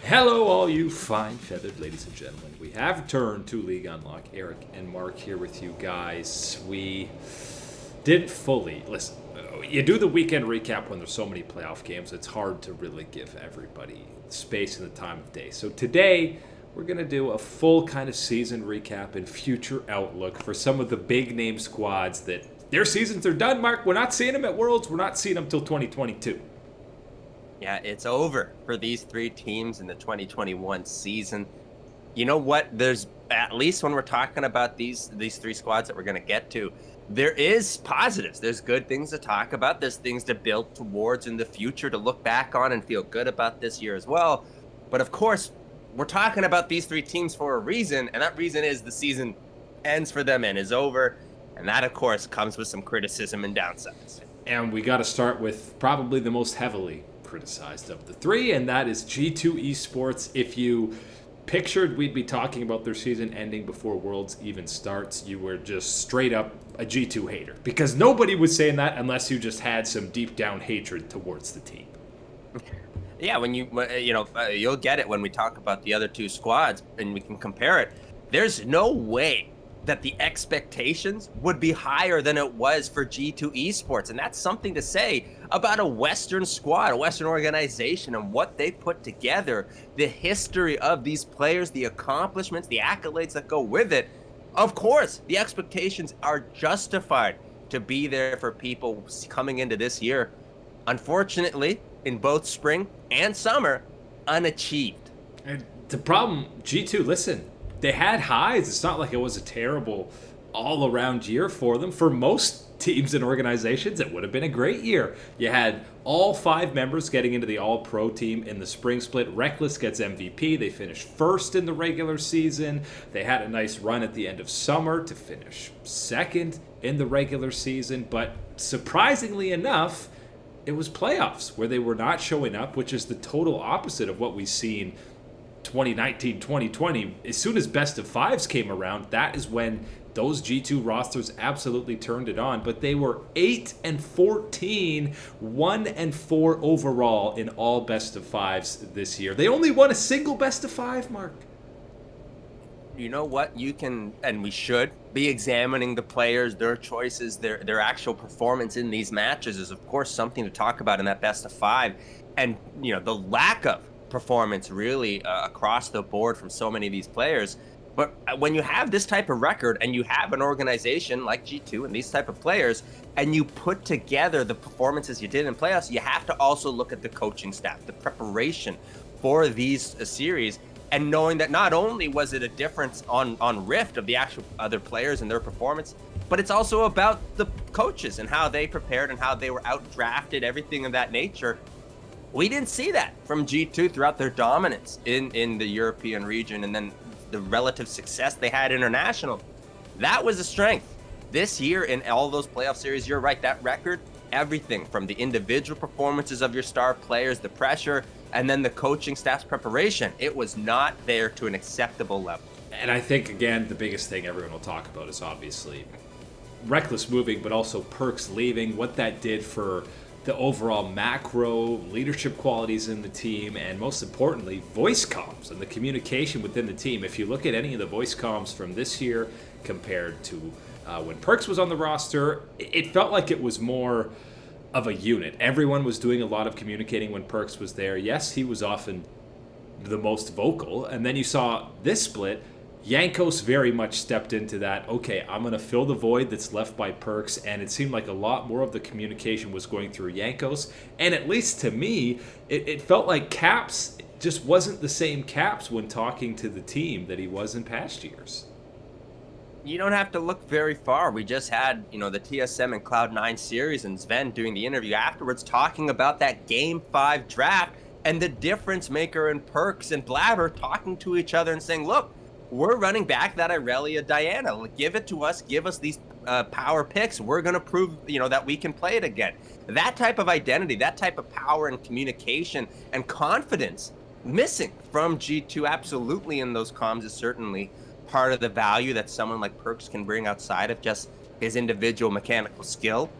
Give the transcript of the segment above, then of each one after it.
Hello, all you fine-feathered ladies and gentlemen. We have returned to League Unlock. Eric and Mark here with you guys. We didn't fully listen. You do the weekend recap when there's so many playoff games. It's hard to really give everybody space and the time of day. So today we're gonna do a full kind of season recap and future outlook for some of the big name squads that their seasons are done. Mark, we're not seeing them at Worlds. We're not seeing them till 2022. Yeah, it's over for these three teams in the 2021 season. You know what? There's at least when we're talking about these three squads that we're going to get to, there is positives. There's good things to talk about. There's things to build towards in the future to look back on and feel good about this year as well. But of course, we're talking about these three teams for a reason, and that reason is the season ends for them and is over. And that, of course, comes with some criticism and downsides. And we got to start with probably the most heavily criticized of the three, and that is G2 eSports. If you pictured we'd be talking about their season ending before Worlds even starts, you were just straight up a G2 hater, because nobody was saying that unless you just had some deep down hatred towards the team. Yeah, when you'll get it when we talk about the other two squads and we can compare it. There's no way that the expectations would be higher than it was for G2 eSports. And that's something to say about a Western squad, a Western organization, and what they put together, the history of these players, the accomplishments, the accolades that go with it. Of course, the expectations are justified to be there for people coming into this year. Unfortunately, in both spring and summer, unachieved. And the problem, G2, listen, they had highs. It's not like it was a terrible all-around year for them. For most teams and organizations, it would have been a great year. You had all 5 members getting into the All-Pro team in the spring split. Reckless gets MVP. They finished first in the regular season. They had a nice run at the end of summer to finish second in the regular season. But surprisingly enough, it was playoffs where they were not showing up, which is the total opposite of what we've seen 2019, 2020. As soon as best of fives came around, that is when those G2 rosters absolutely turned it on. But they were 8-14, 1-4 overall in all best of fives this year. They only won a single best of 5, Mark. You know what? You can, and we should, be examining the players, their choices, their actual performance in these matches is, of course, something to talk about in that best of 5. And, the lack of performance really across the board from so many of these players. But when you have this type of record and you have an organization like G2 and these type of players, and you put together the performances you did in playoffs, you have to also look at the coaching staff, the preparation for these series, and knowing that not only was it a difference on Rift of the actual other players and their performance, but it's also about the coaches and how they prepared and how they were outdrafted, everything of that nature. We didn't see that from G2 throughout their dominance in the European region, and then the relative success they had international. That was a strength. This year in all those playoff series, you're right, that record, everything from the individual performances of your star players, the pressure, and then the coaching staff's preparation, it was not there to an acceptable level. And I think, again, the biggest thing everyone will talk about is obviously Reckless moving, but also Perks leaving, what that did for the overall macro leadership qualities in the team, and most importantly, voice comms and the communication within the team. If you look at any of the voice comms from this year compared to when Perks was on the roster, it felt like it was more of a unit. Everyone was doing a lot of communicating when Perks was there. Yes, he was often the most vocal. And then you saw this split, Jankos very much stepped into that, okay, I'm going to fill the void that's left by Perks, and it seemed like a lot more of the communication was going through Jankos. And at least to me, it felt like Caps just wasn't the same Caps when talking to the team that he was in past years. You don't have to look very far. We just had, the TSM and Cloud9 series, and Sven doing the interview afterwards talking about that Game 5 draft and the difference maker in Perks and Blabber talking to each other and saying, look, we're running back that Irelia Diana. Give it to us. Give us these power picks. We're going to prove, that we can play it again. That type of identity, that type of power and communication and confidence missing from G2 absolutely in those comms is certainly part of the value that someone like Perks can bring outside of just his individual mechanical skill.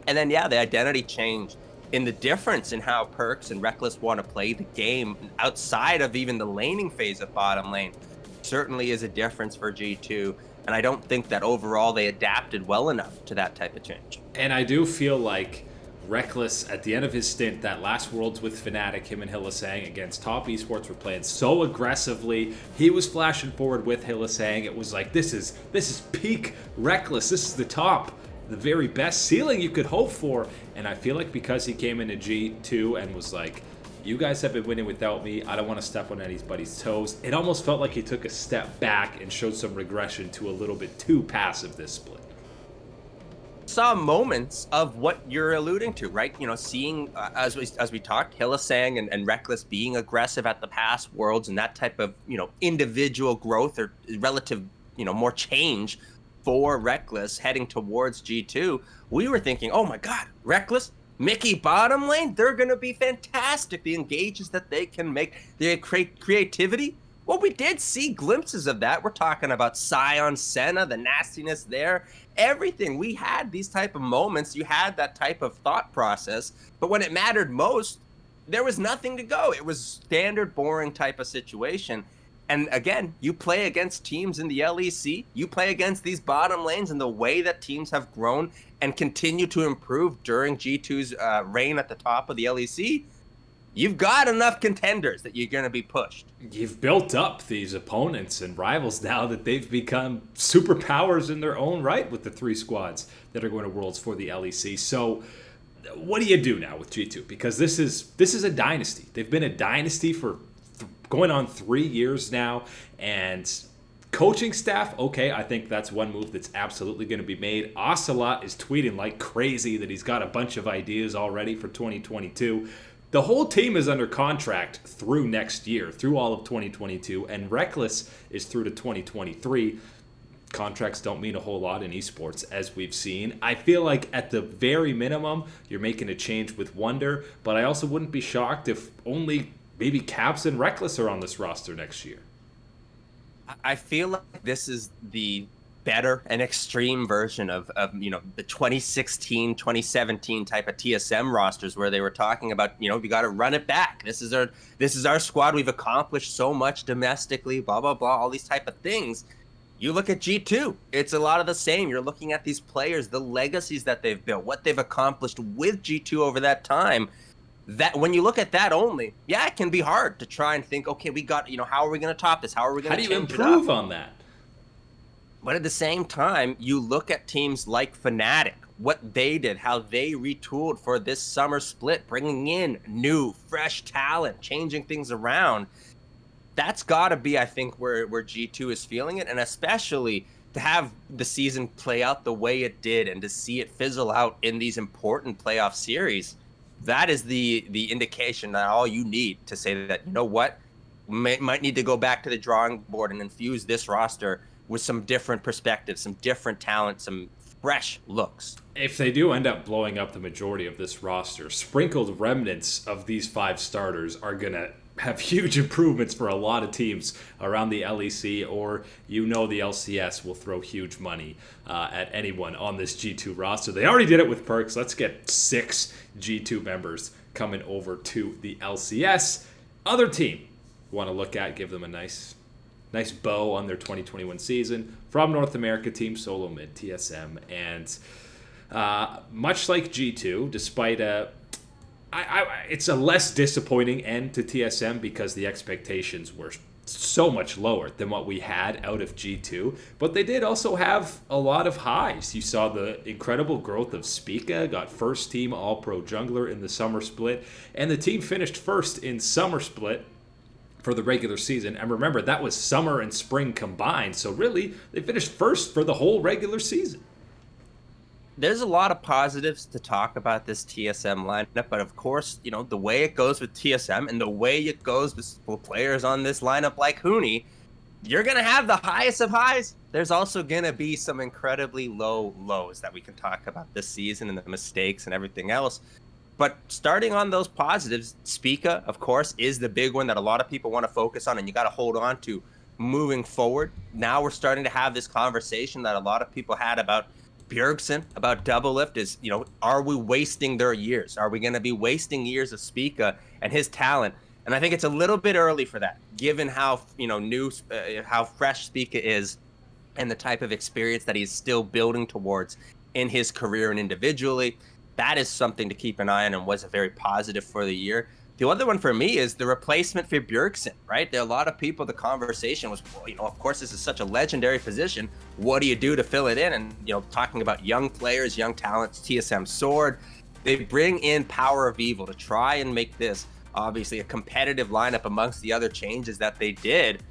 And then, the identity change in the difference in how Perks and Reckless want to play the game outside of even the laning phase of bottom lane certainly is a difference for G2. And I don't think that overall they adapted well enough to that type of change. And I do feel like Reckless, at the end of his stint, that last Worlds with Fnatic, him and Hillisang against top esports were playing so aggressively. He was flashing forward with Hillisang. It was like, this is peak Reckless. This is the top, the very best ceiling you could hope for. And I feel like because he came into G2 and was like, you guys have been winning without me, I don't want to step on anybody's toes, it almost felt like he took a step back and showed some regression to a little bit too passive this split. Saw moments of what you're alluding to, right? You know, seeing as we talked, Hillisang and Reckless being aggressive at the past Worlds and that type of, you know, individual growth or relative, you know, more change for Reckless heading towards G2. We were thinking, oh my God, Reckless, Mickey bottom lane, they're going to be fantastic. The engages that they can make, the creativity. Well, we did see glimpses of that. We're talking about Sion, Senna, the nastiness there, everything. We had these type of moments. You had that type of thought process. But when it mattered most, there was nothing to go. It was standard, boring type of situation. And again, you play against teams in the LEC, you play against these bottom lanes, and the way that teams have grown and continue to improve during G2's reign at the top of the LEC, you've got enough contenders that you're going to be pushed. You've built up these opponents and rivals now that they've become superpowers in their own right with the 3 squads that are going to Worlds for the LEC. So what do you do now with G2? Because this is a dynasty. They've been a dynasty for going on 3 years now, and coaching staff, okay, I think that's one move that's absolutely going to be made. Ocelot is tweeting like crazy that he's got a bunch of ideas already for 2022. The whole team is under contract through next year, through all of 2022, and Reckless is through to 2023. Contracts don't mean a whole lot in esports, as we've seen. I feel like at the very minimum, you're making a change with Wonder, but I also wouldn't be shocked if only maybe Caps and Reckless are on this roster next year. I feel like this is the better and extreme version of you know, the 2016, 2017 type of TSM rosters where they were talking about, you know, we got to run it back. This is our squad. We've accomplished so much domestically, blah, blah, blah, all these type of things. You look at G2, it's a lot of the same. You're looking at these players, the legacies that they've built, what they've accomplished with G2 over that time. That when you look at that only, yeah, it can be hard to try and think, okay, we got, you know, how are we going to top this? How are we going to change it up? How do you improve on that? But at the same time, you look at teams like Fnatic, what they did, how they retooled for this summer split, bringing in new, fresh talent, changing things around. That's got to be, I think, where G2 is feeling it, and especially to have the season play out the way it did and to see it fizzle out in these important playoff series. That is the indication that all you need to say that, you know what, might need to go back to the drawing board and infuse this roster with some different perspectives, some different talent, some fresh looks. If they do end up blowing up the majority of this roster, sprinkled remnants of these 5 starters are going to have huge improvements for a lot of teams around the LEC, or you know the LCS will throw huge money at anyone on this G2 roster. They already did it with Perks. Let's get 6 G2 members coming over to the LCS. Other team want to look at, give them a nice bow on their 2021 season. From North America, Team Solo Mid, TSM. And much like G2, despite it's a less disappointing end to TSM because the expectations were so much lower than what we had out of G2, but they did also have a lot of highs. You saw the incredible growth of Spica, got first team All-Pro jungler in the summer split, and the team finished first in summer split for the regular season. And remember, that was summer and spring combined, so really, they finished first for the whole regular season. There's a lot of positives to talk about this TSM lineup, but of course, you know, the way it goes with TSM and the way it goes with players on this lineup like Huni, you're going to have the highest of highs. There's also going to be some incredibly low lows that we can talk about this season and the mistakes and everything else. But starting on those positives, Spica, of course, is the big one that a lot of people want to focus on and you got to hold on to moving forward. Now we're starting to have this conversation that a lot of people had about Bjergsen, about Doublelift is, are we wasting their years? Are we going to be wasting years of Spica and his talent? And I think it's a little bit early for that, given how, how fresh Spica is and the type of experience that he's still building towards in his career and individually. That is something to keep an eye on and was a very positive for the year. The other one for me is the replacement for Bjergsen, right? There are a lot of people, the conversation was, of course, this is such a legendary position. What do you do to fill it in? And, talking about young players, young talents, TSM Sword, they bring in Power of Evil to try and make this obviously a competitive lineup amongst the other changes that they did.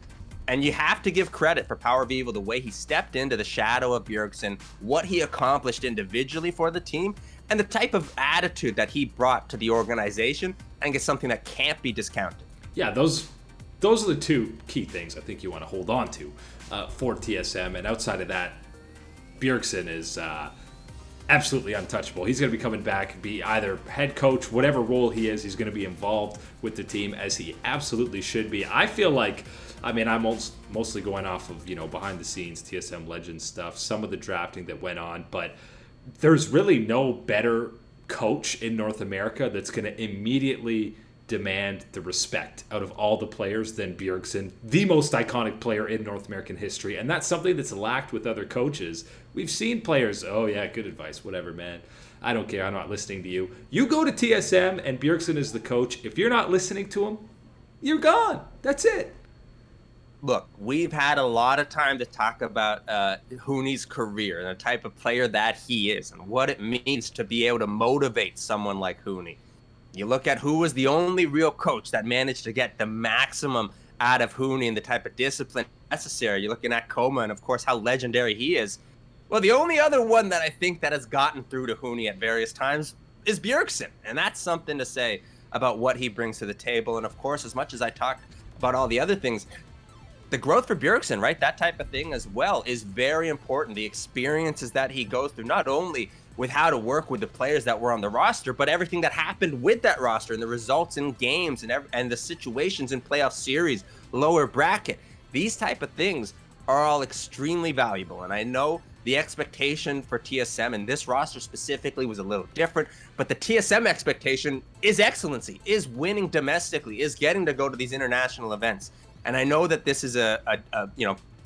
And you have to give credit for Power of Evil, the way he stepped into the shadow of Bjergsen, what he accomplished individually for the team, and the type of attitude that he brought to the organization. I think it's something that can't be discounted. Yeah, those are the two key things I think you want to hold on to for TSM. And outside of that, Bjergsen is absolutely untouchable. He's going to be coming back, be either head coach, whatever role he is, he's going to be involved with the team as he absolutely should be. I feel like, I'm mostly going off of, behind the scenes TSM Legends stuff, some of the drafting that went on, but there's really no better coach in North America that's going to immediately demand the respect out of all the players than Bjergsen, the most iconic player in North American history. And that's something that's lacked with other coaches. We've seen players, oh yeah, good advice, whatever, man. I don't care, I'm not listening to you. You go to TSM and Bjergsen is the coach. If you're not listening to him, you're gone. That's it. Look, we've had a lot of time to talk about Huni's career and the type of player that he is and what it means to be able to motivate someone like Huni. You look at who was the only real coach that managed to get the maximum out of Huni and the type of discipline necessary. You're looking at Koma and, of course, how legendary he is. Well, the only other one that I think that has gotten through to Huni at various times is Bjergsen, and that's something to say about what he brings to the table. And, of course, as much as I talk about all the other things, the growth for Bjergsen, right, that type of thing as well is very important. The experiences that he goes through, not only with how to work with the players that were on the roster, but everything that happened with that roster and the results in games and the situations in playoff series, lower bracket. These type of things are all extremely valuable. And I know the expectation for TSM and this roster specifically was a little different, but the TSM expectation is excellency, is winning domestically, is getting to go to these international events. And I know that this is an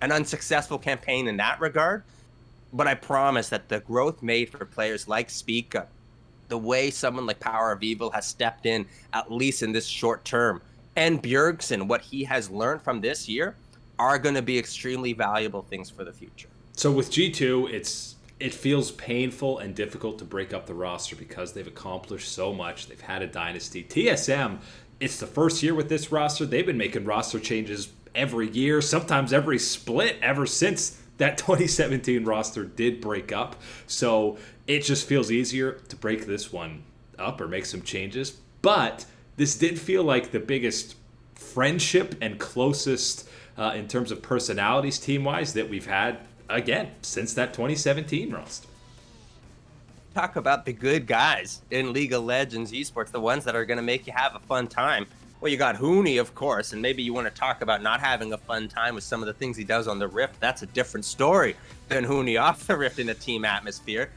unsuccessful campaign in that regard, but I promise that the growth made for players like Spica, the way someone like Power of Evil has stepped in, at least in this short term, and Bjergsen, what he has learned from this year, are going to be extremely valuable things for the future. So with G2, it feels painful and difficult to break up the roster because they've accomplished so much. They've had a dynasty. TSM, it's the first year with this roster. They've been making roster changes every year, sometimes every split, ever since that 2017 roster did break up. So it just feels easier to break this one up or make some changes. But this did feel like the biggest friendship and closest in terms of personalities team-wise that we've had, again, since that 2017 roster. Talk about the good guys in League of Legends esports, the ones that are going to make you have a fun time. Well, you got Huni, of course, and maybe you want to talk about not having a fun time with some of the things he does on the Rift. That's a different story than Huni off the Rift in a team atmosphere.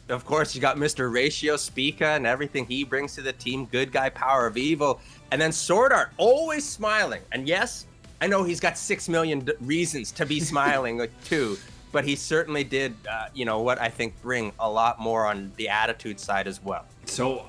Of course, you got Mr. Ratio, Spica, and everything he brings to the team. Good guy, Power of Evil. And then Sword Art, always smiling. And yes, I know he's got 6 million reasons to be smiling too. But he certainly did, what I think bring a lot more on the attitude side as well. So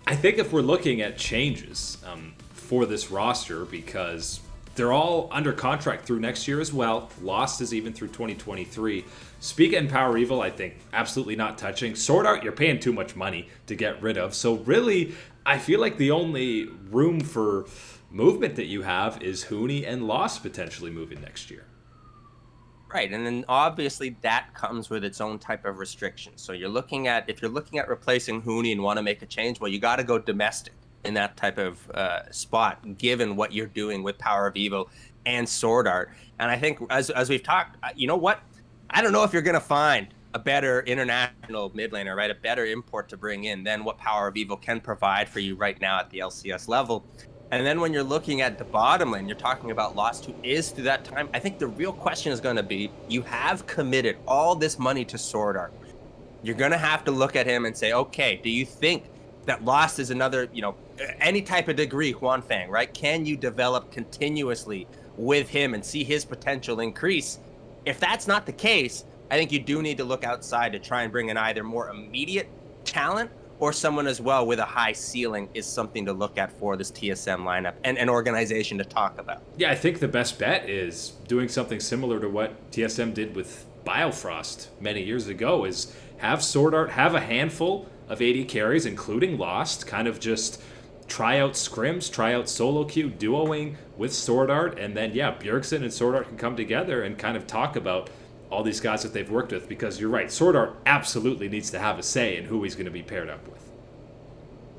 I think if we're looking at changes for this roster, because they're all under contract through next year as well. Lost is even through 2023. Spica and Power Evil, I think, absolutely not touching. Sword Art, you're paying too much money to get rid of. So really, I feel like the only room for movement that you have is Huni and Lost potentially moving next year. Right, and then obviously that comes with its own type of restrictions. So if you're looking at replacing Huni and want to make a change, well, you got to go domestic in that type of spot, given what you're doing with Power of Evil and Sword Art. And I think as we've talked, you know what? I don't know if you're going to find a better international mid laner, right? A better import to bring in than what Power of Evil can provide for you right now at the LCS level. And then when you're looking at the bottom lane, you're talking about Lost, who is through that time. I think the real question is going to be, you have committed all this money to Sword Art. You're going to have to look at him and say, okay, do you think that Lost is another, any type of degree Juan Fang, right? Can you develop continuously with him and see his potential increase? If that's not the case, I think you do need to look outside to try and bring in either more immediate talent or someone as well with a high ceiling is something to look at for this TSM lineup and an organization to talk about. Yeah, I think the best bet is doing something similar to what TSM did with Biofrost many years ago, is have Sword Art have a handful of AD carries, including Lost, kind of just try out scrims, try out solo queue, duoing with Sword Art, and then, yeah, Bjergsen and Sword Art can come together and kind of talk about all these guys that they've worked with, because you're right, Sword Art absolutely needs to have a say in who he's going to be paired up with.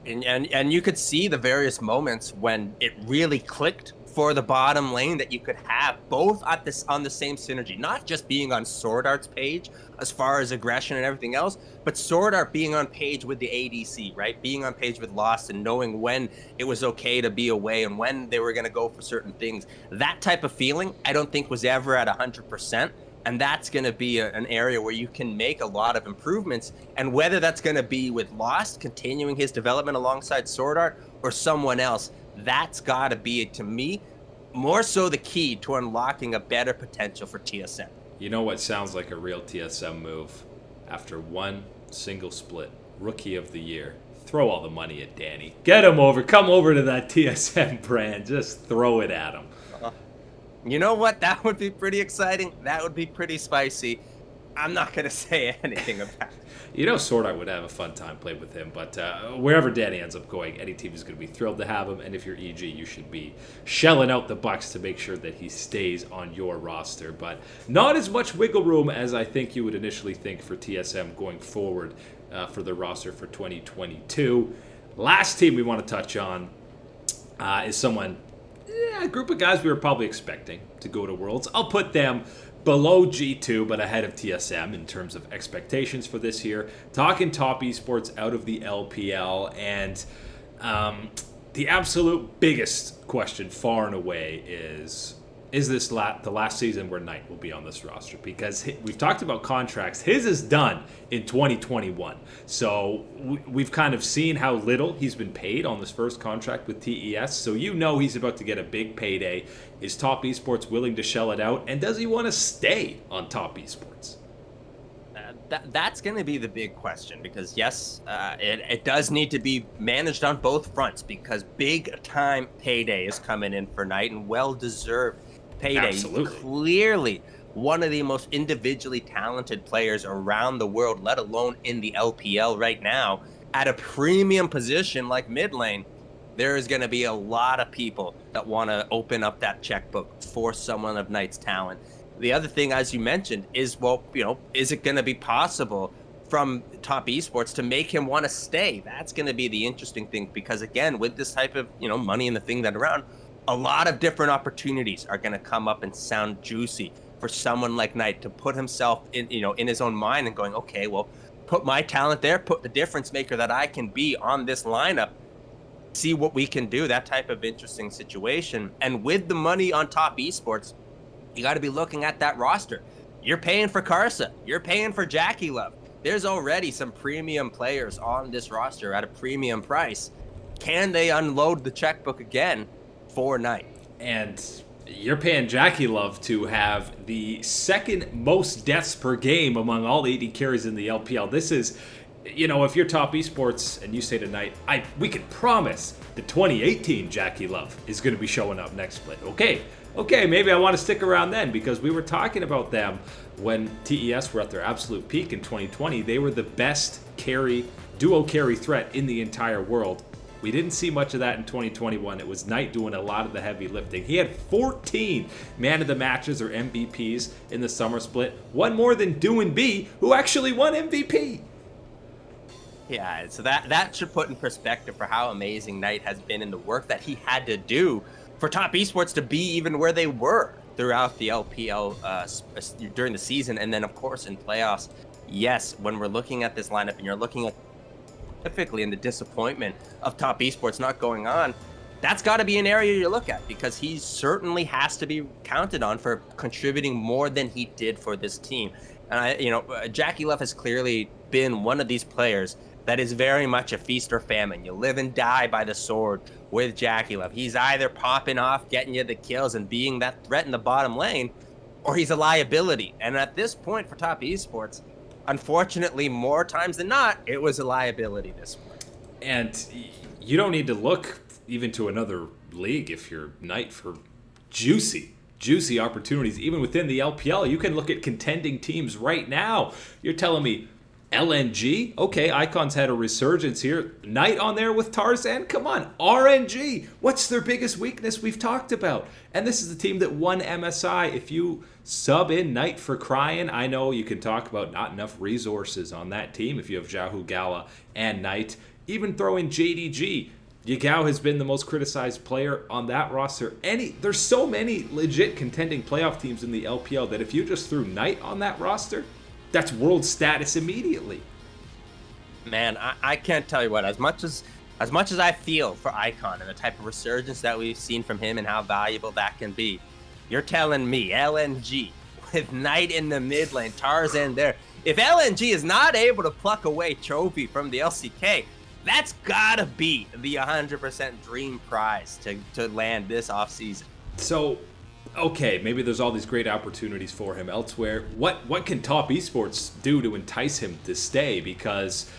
And you could see the various moments when it really clicked for the bottom lane, that you could have both at this on the same synergy, not just being on Sword Art's page as far as aggression and everything else, but Sword Art being on page with the ADC, right? Being on page with Lost and knowing when it was okay to be away and when they were going to go for certain things. That type of feeling, I don't think was ever at 100%. And that's going to be an area where you can make a lot of improvements. And whether that's going to be with Lost continuing his development alongside Sword Art or someone else, that's got to be, to me, more so the key to unlocking a better potential for TSM. You know what sounds like a real TSM move? After one single split, Rookie of the Year. Throw all the money at Danny. Get him over. Come over to that TSM brand. Just throw it at him. You know what? That would be pretty exciting. That would be pretty spicy. I'm not going to say anything about it. You know, Sword Art would have a fun time playing with him, but wherever Danny ends up going, any team is going to be thrilled to have him. And if you're EG, you should be shelling out the bucks to make sure that he stays on your roster. But not as much wiggle room as I think you would initially think for TSM going forward for the roster for 2022. Last team we want to touch on is someone, a group of guys we were probably expecting to go to Worlds. I'll put them below G2, but ahead of TSM in terms of expectations for this year. Talking top esports out of the LPL, and the absolute biggest question far and away is this the last season where Knight will be on this roster? Because we've talked about contracts. His is done in 2021. So we've kind of seen how little he's been paid on this first contract with TES. So you know he's about to get a big payday. Is Top Esports willing to shell it out? And does he want to stay on Top Esports? That's going to be the big question, because yes, it does need to be managed on both fronts, because big time payday is coming in for Knight, and well-deserved payday. Absolutely. Clearly one of the most individually talented players around the world, let alone in the LPL right now, at a premium position like mid lane. There is going to be a lot of people that want to open up that checkbook for someone of Knight's talent. The other thing, as you mentioned, is, is it going to be possible from Top Esports to make him want to stay? That's going to be the interesting thing, because again, with this type of, money and the thing that around, a lot of different opportunities are going to come up and sound juicy for someone like Knight to put himself in, in his own mind and going, okay, well, put my talent there, put the difference maker that I can be on this lineup, see what we can do, that type of interesting situation. And with the money on Top Esports, you got to be looking at that roster. You're paying for Karsa. You're paying for Jackie Love. There's already some premium players on this roster at a premium price. Can they unload the checkbook again for Knight? And you're paying Jackie Love to have the second most deaths per game among all AD carries in the LPL. This is, if you're Top Esports and you say to Knight, we can promise the 2018 Jackie Love is going to be showing up next split. Okay, maybe I want to stick around then, because we were talking about them when TES were at their absolute peak in 2020. They were the best duo carry threat in the entire world. We didn't see much of that in 2021. It was Knight doing a lot of the heavy lifting. He had 14 man of the matches or MVPs in the summer split, one more than Doin B, who actually won MVP. Yeah, so that should put in perspective for how amazing Knight has been in the work that he had to do for Top Esports to be even where they were throughout the LPL during the season, and then of course in playoffs. Yes, when we're looking at this lineup and you're looking at specifically in the disappointment of Top Esports not going on, that's got to be an area you look at, because he certainly has to be counted on for contributing more than he did for this team. And Jackie Love has clearly been one of these players that is very much a feast or famine. You live and die by the sword with Jackie Love. He's either popping off, getting you the kills, and being that threat in the bottom lane, or he's a liability. And at this point for top esports, unfortunately, more times than not, it was a liability this one. And you don't need to look even to another league if you're Knight for juicy opportunities. Even within the LPL, you can look at contending teams right now. You're telling me LNG? Okay, Icon's had a resurgence here. Knight on there with Tarzan? Come on. RNG? What's their biggest weakness we've talked about? And this is the team that won MSI. If you sub in Knight for Cryin, I know you can talk about not enough resources on that team if you have Jahu Gala and Knight. Even throw in JDG. Yagao has been the most criticized player on that roster. There's so many legit contending playoff teams in the LPL that if you just threw Knight on that roster, that's world status immediately. Man, I can't tell you what. As much as I feel for Icon and the type of resurgence that we've seen from him and how valuable that can be, you're telling me LNG with Knight in the mid lane, Tarzan there. If LNG is not able to pluck away Trophy from the LCK, that's gotta be the 100% dream prize to land this offseason. So, okay, maybe there's all these great opportunities for him elsewhere. What can top esports do to entice him to stay? Because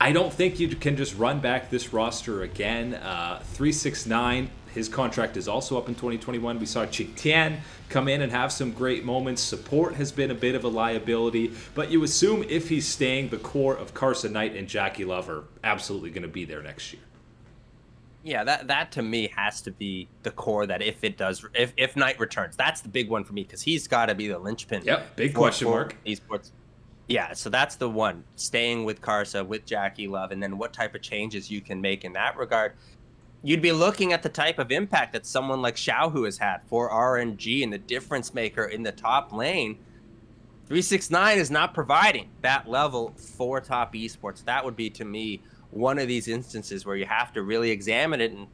I don't think you can just run back this roster again. 369, his contract is also up in 2021. We saw Chiktian come in and have some great moments. Support has been a bit of a liability, but you assume if he's staying, the core of Carson Knight and Jackie Love are absolutely going to be there next year. Yeah, that to me has to be the core. That if Knight returns, that's the big one for me because he's got to be the linchpin. Yep, big question mark. Esports. Yeah, so that's the one. Staying with Karsa, with Jackie Love, and then what type of changes you can make in that regard. You'd be looking at the type of impact that someone like Xiaohu has had for RNG and the difference maker in the top lane. 369 is not providing that level for top esports. That would be, to me, one of these instances where you have to really examine it. And,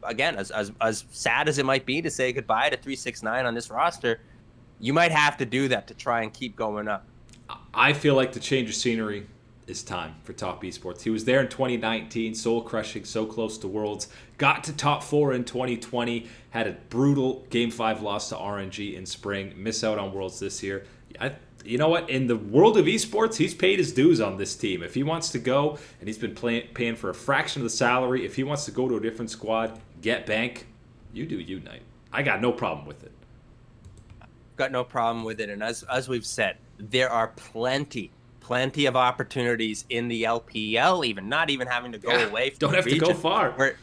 again, as sad as it might be to say goodbye to 369 on this roster, you might have to do that to try and keep going up. I feel like the change of scenery is time for top esports. He was there in 2019, soul crushing, so close to Worlds. Got to top 4 in 2020. Had a brutal Game 5 loss to RNG in spring. Miss out on Worlds this year. You know what? In the world of esports, he's paid his dues on this team. If he wants to go, and he's been paying for a fraction of the salary, if he wants to go to a different squad, get bank, you do you, Knight. I got no problem with it. Got no problem with it. And as we've said, there are plenty of opportunities in the LPL, even not even having to go away from don't have to go far.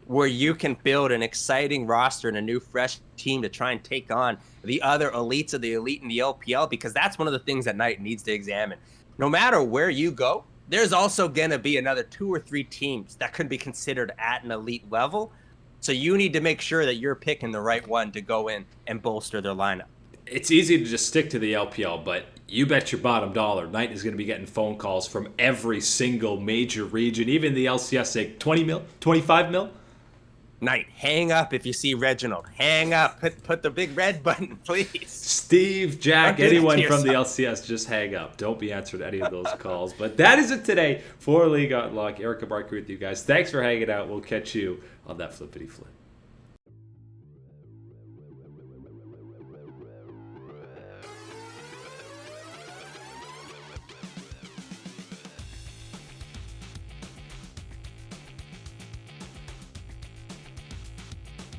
Where you can build an exciting roster and a new fresh team to try and take on the other elites of the elite in the LPL, because that's one of the things that Knight needs to examine. No matter where you go, there's also going to be another 2 or 3 teams that could be considered at an elite level. So you need to make sure that you're picking the right one to go in and bolster their lineup. It's easy to just stick to the LPL, but you bet your bottom dollar Knight is going to be getting phone calls from every single major region, even the LCS, say 20 mil, 25 mil. Knight, hang up if you see Reginald. Hang up. Put the big red button, please. Steve, Jack, anyone from the LCS, just hang up. Don't be answering any of those calls. But that is it today for League Unlock. Erica Barker with you guys. Thanks for hanging out. We'll catch you on that flippity flip.